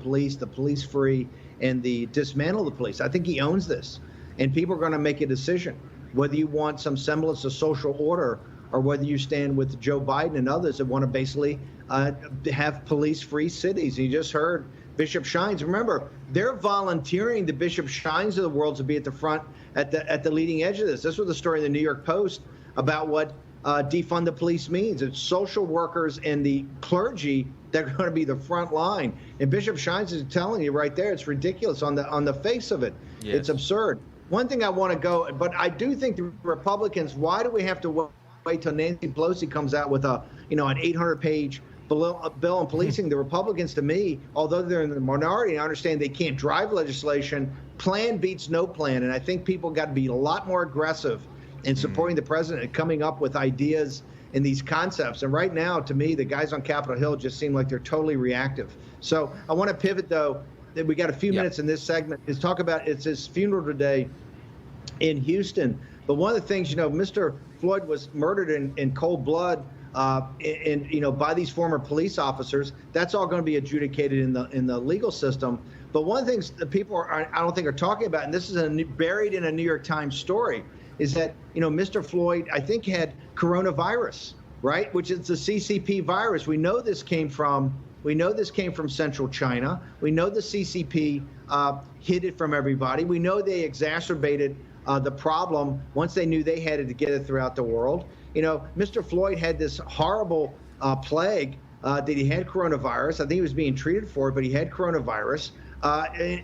police free, and the dismantle the police. I think he owns this, and people are going to make a decision whether you want some semblance of social order or whether you stand with Joe Biden and others that want to basically have police-free cities. You just heard Bishop Shines. Remember, they're volunteering the Bishop Shines of the world to be at the front, at the leading edge of this. This was the story in the New York Post about what defund the police means. It's social workers and the clergy that are going to be the front line. And Bishop Shines is telling you right there, it's ridiculous on the face of it. Yes. It's absurd. One thing I want to go, but I do think the Republicans, why do we have to wait till Nancy Pelosi comes out with an 800-page bill on policing? The Republicans, to me, although they're in the minority, I understand they can't drive legislation. Plan beats no plan, and I think people got to be a lot more aggressive in supporting the president and coming up with ideas and these concepts. And right now, to me, the guys on Capitol Hill just seem like they're totally reactive. So I want to pivot, though. We got a few minutes in this segment. Is talk about it's his funeral today in Houston. But one of the things, Mr. Floyd was murdered in cold blood, by these former police officers. That's all going to be adjudicated in the legal system. But one of the things that people I don't think are talking about, and this is buried in a New York Times story, is that Mr. Floyd, I think, had coronavirus, right? Which is the CCP virus. We know this came from Central China. We know the CCP hid it from everybody. We know they exacerbated the problem once they knew they had to get it throughout the world. Mr. Floyd had this horrible plague that he had coronavirus. I think he was being treated for it, but he had coronavirus.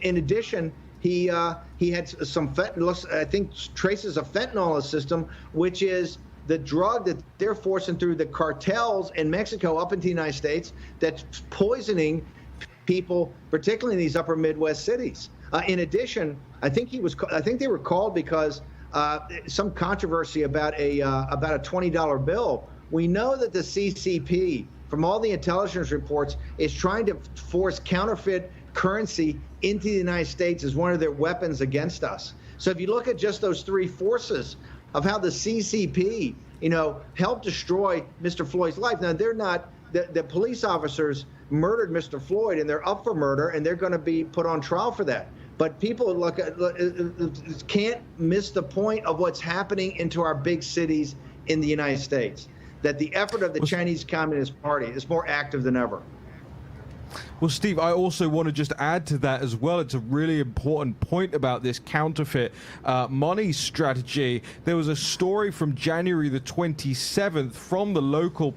In addition, he had some fentanyl, I think traces of fentanyl in the system, which is the drug that they're forcing through the cartels in Mexico up into the United States that's poisoning people, particularly in these upper Midwest cities. In addition, I think they were called because some controversy about a $20 bill. We know that the CCP, from all the intelligence reports, is trying to force counterfeit currency into the United States as one of their weapons against us. So if you look at just those three forces of how the CCP, helped destroy Mr. Floyd's life. Now, they're not, the police officers murdered Mr. Floyd, and they're up for murder, and they're going to be put on trial for that. But people can't miss the point of what's happening into our big cities in the United States, that the effort of the Chinese Communist Party is more active than ever. Well, Steve, I also want to just add to that as well. It's a really important point about this counterfeit money strategy. There was a story from January the 27th from the local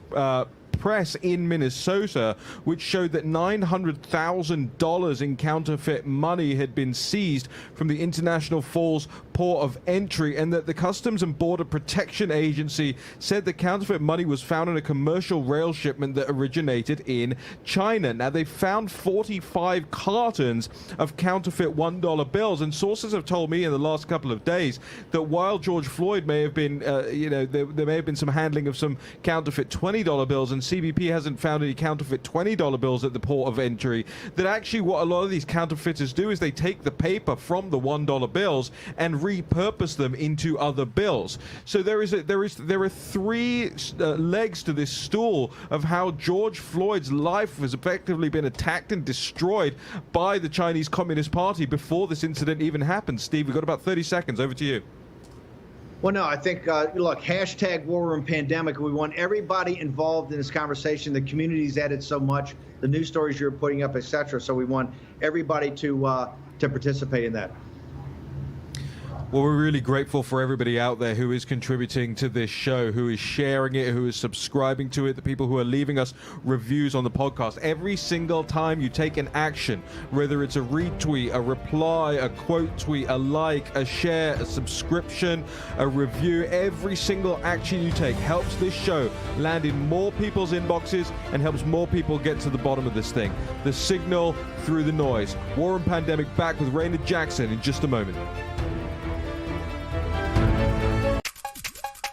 press in Minnesota, which showed that $900,000 in counterfeit money had been seized from the International Falls port of entry, and that the Customs and Border Protection Agency said the counterfeit money was found in a commercial rail shipment that originated in China. Now, they found 45 cartons of counterfeit $1 bills, and sources have told me in the last couple of days that while George Floyd may have been, there may have been some handling of some counterfeit $20 bills, and CBP hasn't found any counterfeit $20 bills at the port of entry, that actually what a lot of these counterfeiters do is they take the paper from the $1 bills and repurpose them into other bills. So there are three legs to this stool of how George Floyd's life has effectively been attacked and destroyed by the Chinese Communist Party before this incident even happened. Steve, we've got about 30 seconds. Over to you. Well, no, I think, look, hashtag War Room Pandemic. We want everybody involved in this conversation. The community's added so much, the news stories you're putting up, et cetera. So we want everybody to participate in that. Well, we're really grateful for everybody out there who is contributing to this show, who is sharing it, who is subscribing to it, the people who are leaving us reviews on the podcast. Every single time you take an action, whether it's a retweet, a reply, a quote tweet, a like, a share, a subscription, a review, every single action you take helps this show land in more people's inboxes and helps more people get to the bottom of this thing. The signal through the noise. War and Pandemic back with Raynard Jackson in just a moment.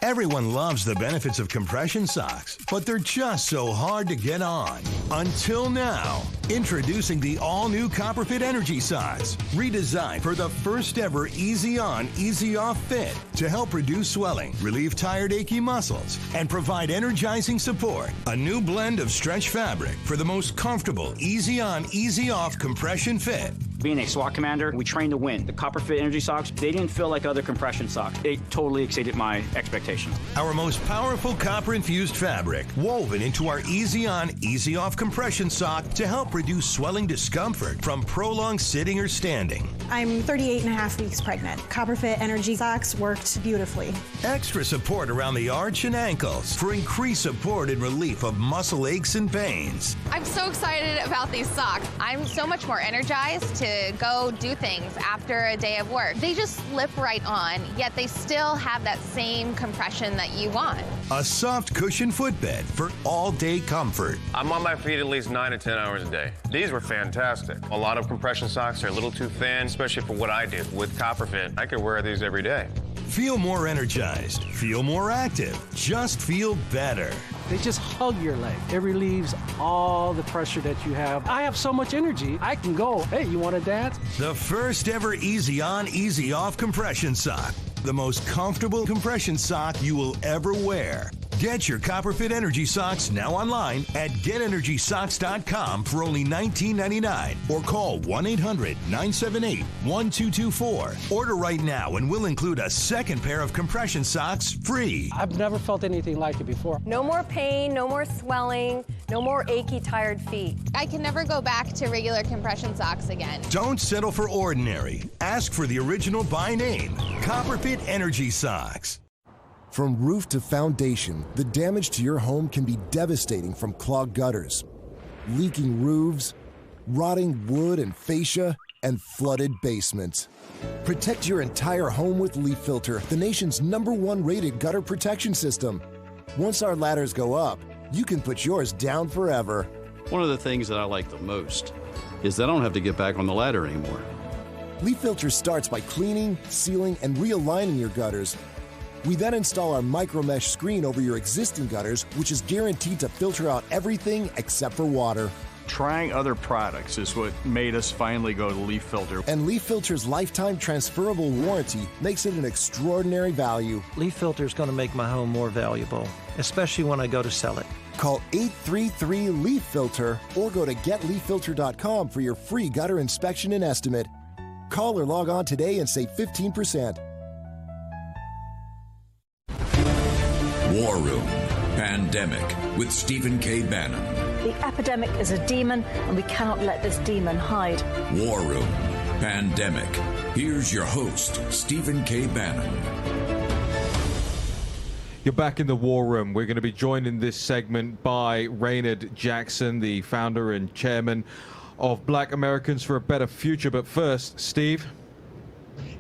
Everyone loves the benefits of compression socks, but they're just so hard to get on. Until now. Introducing the all-new Copperfit Energy Socks, redesigned for the first ever easy on, easy off fit to help reduce swelling, relieve tired, achy muscles, and provide energizing support. A new blend of stretch fabric for the most comfortable, easy on, easy off compression fit. Being a SWAT commander, we train to win. The Copperfit Energy Socks, they didn't feel like other compression socks. They totally exceeded my expectations. Our most powerful copper-infused fabric, woven into our easy on, easy off compression sock to help reduce swelling discomfort from prolonged sitting or standing. I'm 38 and a half weeks pregnant. Copperfit Energy Socks worked beautifully. Extra support around the arch and ankles for increased support and relief of muscle aches and pains. I'm so excited about these socks. I'm so much more energized to go do things after a day of work. They just slip right on, yet they still have that same compression that you want. A soft cushion footbed for all-day comfort. I'm on my feet at least 9 to 10 hours a day. These were fantastic. A lot of compression socks are a little too thin, especially for what I do. With Copperfit, I could wear these every day. Feel more energized. Feel more active. Just feel better. They just hug your leg. It relieves all the pressure that you have. I have so much energy, I can go, hey, you want to dance? The first ever easy on, easy off compression sock. The most comfortable compression sock you will ever wear. Get your Copperfit Energy Socks now online at GetEnergySocks.com for only $19.99 or call 1-800-978-1224. Order right now and we'll include a second pair of compression socks free. I've never felt anything like it before. No more pain, no more swelling, no more achy, tired feet. I can never go back to regular compression socks again. Don't settle for ordinary. Ask for the original by name, Copperfit Energy Socks. From roof to foundation, the damage to your home can be devastating, from clogged gutters, leaking roofs, rotting wood and fascia, and flooded basements. Protect your entire home with Leaf Filter, the nation's #1 rated gutter protection system. Once our ladders go up, you can put yours down forever. One of the things that I like the most is that I don't have to get back on the ladder anymore. Leaf Filter starts by cleaning, sealing, and realigning your gutters. We then install our micro mesh screen over your existing gutters, which is guaranteed to filter out everything except for water. Trying other products is what made us finally go to Leaf Filter. And Leaf Filter's lifetime transferable warranty makes it an extraordinary value. Leaf Filter is going to make my home more valuable, especially when I go to sell it. Call 833-LEAF-FILTER or go to getleaffilter.com for your free gutter inspection and estimate. Call or log on today and save 15%. War Room Pandemic with Stephen K. Bannon. The epidemic is a demon, and we cannot let this demon hide. War Room Pandemic. Here's your host, Stephen K. Bannon. You're back in the War Room. We're going to be joined in this segment by Raynard Jackson, the founder and chairman of Black Americans for a Better Future. But first, Steve.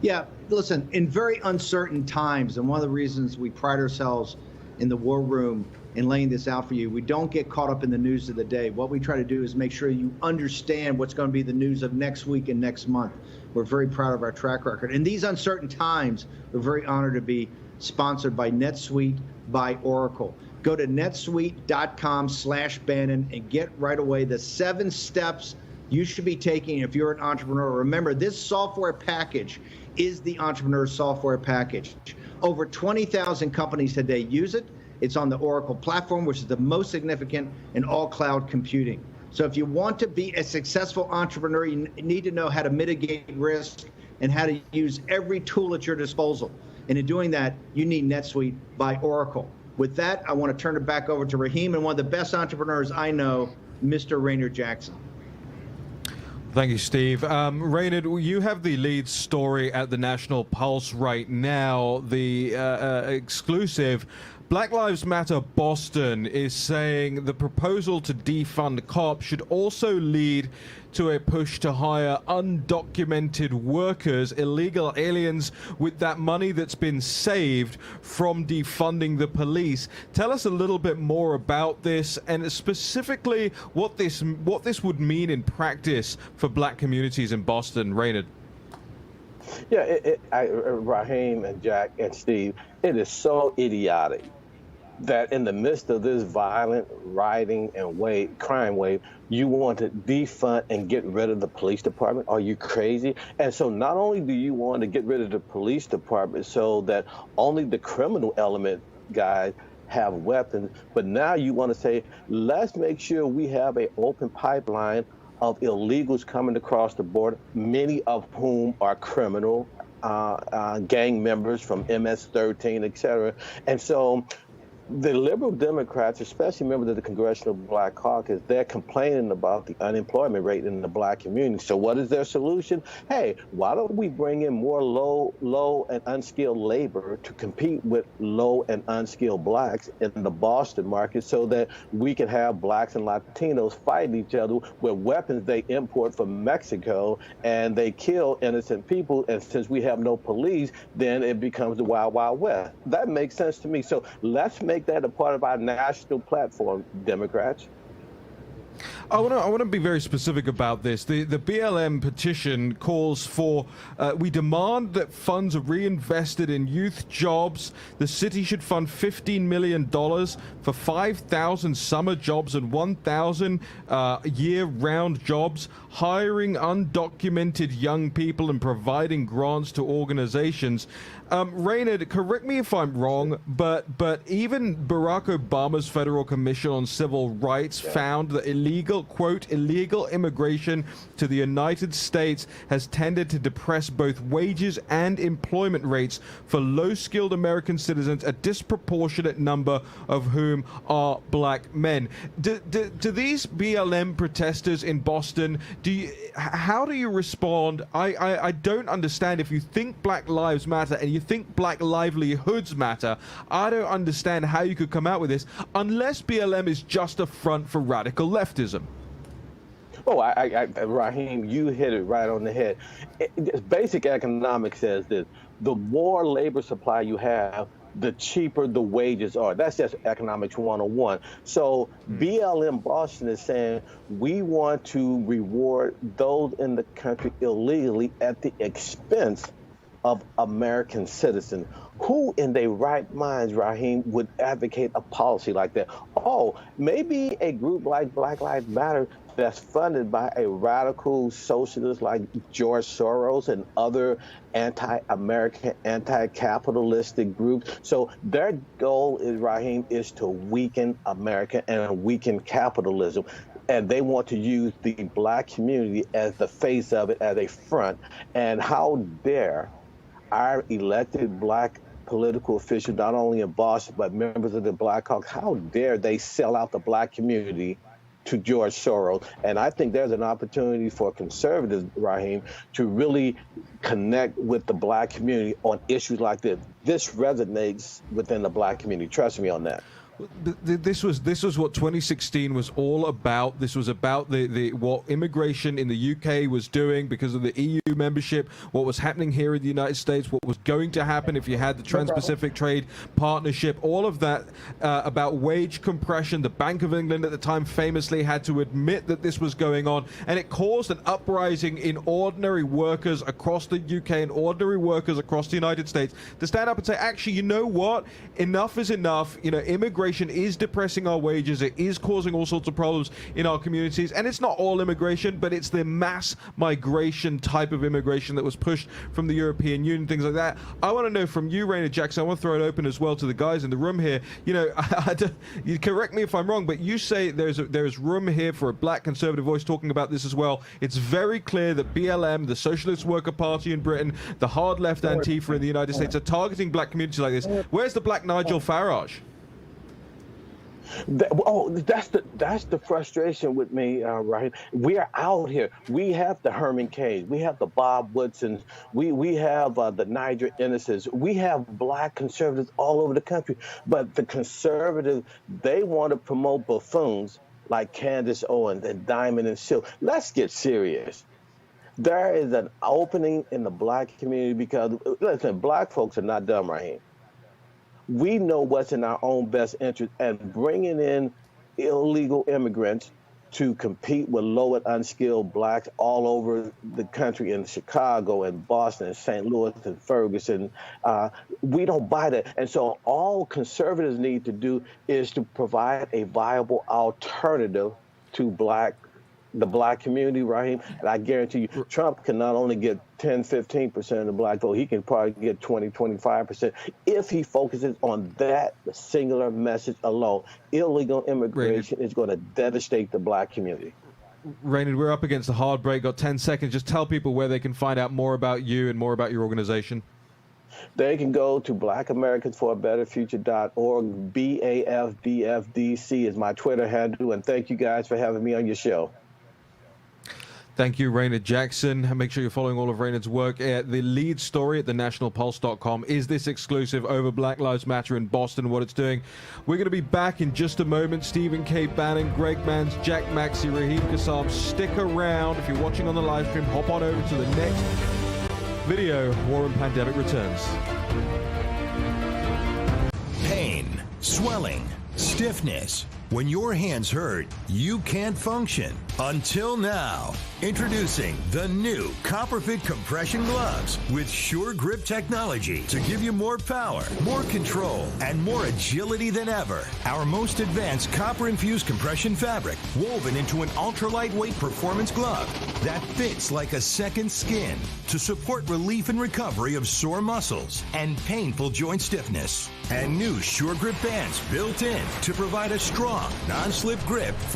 Yeah, listen, in very uncertain times, and one of the reasons we pride ourselves in the War Room in laying this out for you, we don't get caught up in the news of the day. What we try to do is make sure you understand what's going to be the news of next week and next month. We're very proud of our track record. In these uncertain times, we're very honored to be sponsored by NetSuite by Oracle. Go to netsuite.com/Bannon and get right away the 7 steps you should be taking if you're an entrepreneur. Remember, this software package is the entrepreneur software package. Over 20,000 companies today use it. It's on the Oracle platform, which is the most significant in all cloud computing. So if you want to be a successful entrepreneur, you need to know how to mitigate risk and how to use every tool at your disposal. And in doing that, you need NetSuite by Oracle. With that, I want to turn it back over to Raheem and one of the best entrepreneurs I know, Mr. Raynard Jackson. Thank you, Steve. Raynard, you have the lead story at the National Pulse right now, the exclusive. Black Lives Matter Boston is saying the proposal to defund cops should also lead to a push to hire undocumented workers, illegal aliens, with that money that's been saved from defunding the police. Tell us a little bit more about this, and specifically what this would mean in practice for black communities in Boston. Raynard. Yeah, Raheem and Jack and Steve, it is so idiotic that in the midst of this violent rioting and crime wave, you want to defund and get rid of the police department? Are you crazy? And so not only do you want to get rid of the police department so that only the criminal element guys have weapons, but now you want to say, let's make sure we have an open pipeline of illegals coming across the border, many of whom are criminal, gang members from MS-13, et cetera. And so the liberal Democrats, especially members of the Congressional Black Caucus, they're complaining about the unemployment rate in the black community. So what is their solution? Hey, why don't we bring in more low and unskilled labor to compete with low and unskilled blacks in the Boston market so that we can have blacks and Latinos fighting each other with weapons they import from Mexico, and they kill innocent people. And since we have no police, then it becomes the Wild Wild West. That makes sense to me. So let's make that a part of our national platform, Democrats. I want to be very specific about this. The BLM petition calls for, we demand that funds are reinvested in youth jobs. The city should fund $15 million for 5,000 summer jobs and 1,000 year-round jobs, hiring undocumented young people and providing grants to organizations. Raynard, correct me if I'm wrong, but even Barack Obama's Federal Commission on Civil Rights found that illegal immigration to the United States has tended to depress both wages and employment rates for low-skilled American citizens, a disproportionate number of whom are black men. Do these BLM protesters in Boston, how do you respond? I don't understand. If you think Black Lives Matter and you think black livelihoods matter, I don't understand how you could come out with this unless BLM is just a front for radical leftism. Oh, Raheem, you hit it right on the head. Basic economics says this: the more labor supply you have, the cheaper the wages are. That's just economics 101. So BLM Boston is saying we want to reward those in the country illegally at the expense of American citizens. Who in their right minds, Raheem, would advocate a policy like that? Oh, maybe a group like Black Lives Matter that's funded by a radical socialist like George Soros and other anti-American, anti-capitalistic groups. So their goal is, Raheem, is to weaken America and weaken capitalism. And they want to use the black community as the face of it, as a front. And how dare our elected black political officials, not only in Boston, but members of the Black Caucus, how dare they sell out the black community to George Soros? And I think there's an opportunity for conservatives, Raheem, to really connect with the black community on issues like this. This resonates within the black community. Trust me on that. This was what 2016 was all about. This was about what immigration in the UK was doing because of the EU membership, what was happening here in the United States, what was going to happen if you had the Trans-Pacific Trade Partnership, all of that about wage compression. The Bank of England at the time famously had to admit that this was going on, and it caused an uprising in ordinary workers across the UK and ordinary workers across the United States to stand up and say, actually, you know what? Enough is enough. You know, immigration is depressing our wages. It is causing all sorts of problems in our communities. And it's not all immigration, but it's the mass migration type of immigration that was pushed from the European Union, things like that. I want to know from you, Raynard Jackson, I want to throw it open as well to the guys in the room here. You know, you correct me if I'm wrong, but you say there's room here for a black conservative voice talking about this as well. It's very clear that BLM, the Socialist Worker Party in Britain, the hard left Antifa in the United States are targeting black communities like this. Where's the black Nigel Farage? That's the frustration with me, right? We are out here. We have the Herman Cains. We have the Bob Woodsons. We have the Niger Innises. We have black conservatives all over the country. But the conservatives, they want to promote buffoons like Candace Owens and Diamond and Silk. Let's get serious. There is an opening in the black community because, listen, black folks are not dumb, Raheem. We know what's in our own best interest, and bringing in illegal immigrants to compete with low and unskilled blacks all over the country in Chicago and Boston and St. Louis and Ferguson, we don't buy that. And so all conservatives need to do is to provide a viable alternative to the black community, Raheem. And I guarantee you, Trump can not only get 10, 15% of the black vote, he can probably get 20, 25% if he focuses on that singular message alone. Illegal immigration is going to devastate the black community. Raynard, we're up against the hard break. Got 10 seconds. Just tell people where they can find out more about you and more about your organization. They can go to blackamericans4a betterfuture.org. BAFBFDC is my Twitter handle. And thank you guys for having me on your show. Thank you, Raynard Jackson. Make sure you're following all of Raynard's work. The lead story at thenationalpulse.com is this exclusive over Black Lives Matter in Boston, what it's doing. We're going to be back in just a moment. Stephen K. Bannon, Greg Mans, Jack Maxey, Raheem Kassam. Stick around. If you're watching on the live stream, hop on over to the next video. War and Pandemic returns. Pain, swelling, stiffness. When your hands hurt, you can't function. Until now. Introducing the new CopperFit compression gloves with Sure Grip technology to give you more power, more control, and more agility than ever. Our most advanced copper-infused compression fabric woven into an ultra-lightweight performance glove that fits like a second skin to support relief and recovery of sore muscles and painful joint stiffness. And new Sure Grip bands built in to provide a strong, non-slip grip for